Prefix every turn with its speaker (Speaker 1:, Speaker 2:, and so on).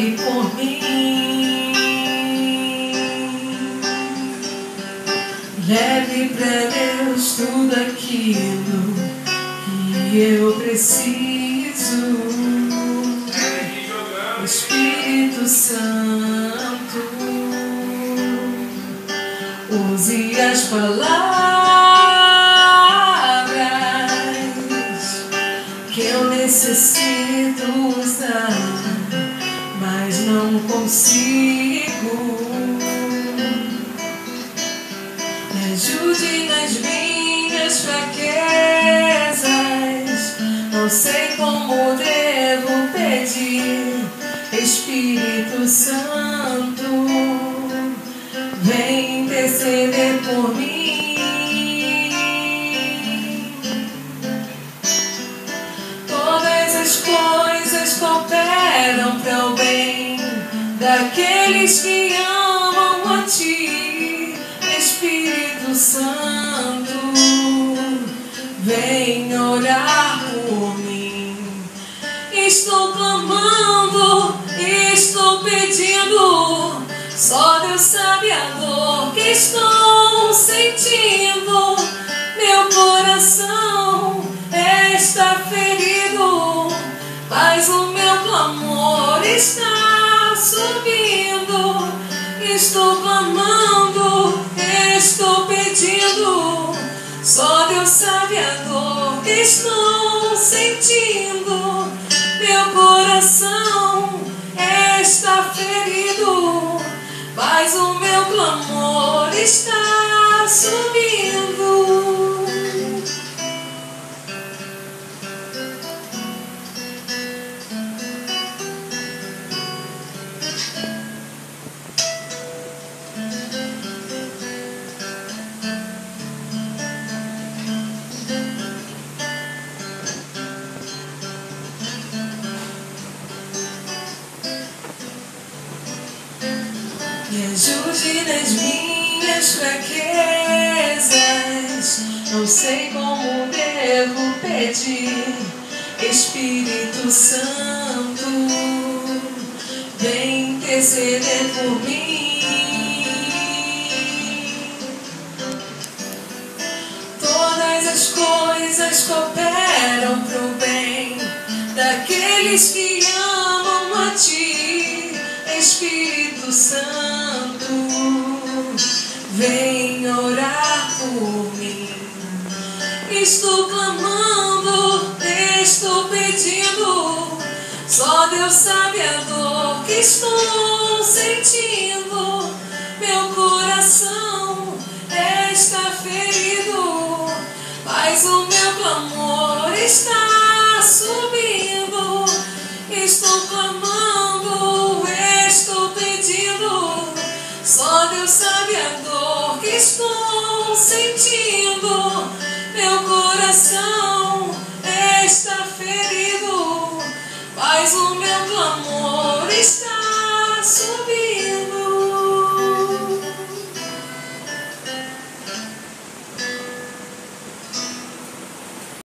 Speaker 1: leve por mim, leve pra Deus tudo aquilo que eu preciso. Espírito Santo, use as palavras que eu necessito usar, mas não consigo. Me ajude nas minhas fraquezas, não sei como devo pedir. Espírito Santo, vem interceder por mim. Todas as coisas cooperam para o bem daqueles que amam a Ti. Espírito Santo, vem orar por mim. Estou clamando, estou pedindo, só Deus sabe a dor que estou sentindo. Meu coração está ferido, mas o meu clamor está subindo. Estou clamando, estou pedindo, só Deus sabe a dor que estou sentindo. Meu coração está ferido, mas o meu clamor está subindo. Me ajude nas minhas fraquezas, não sei como devo pedir. Espírito Santo, vem interceder por mim. Todas as coisas cooperam pro bem daqueles que amam a Ti. Espírito Santo, vem orar por mim. Estou clamando, estou pedindo, só Deus sabe a dor que estou sentindo. Meu coração está ferido, mas o meu clamor está subindo. Estou clamando, estou pedindo, só Deus sabe a dor que estou sentindo. Meu coração está ferido, mas o meu clamor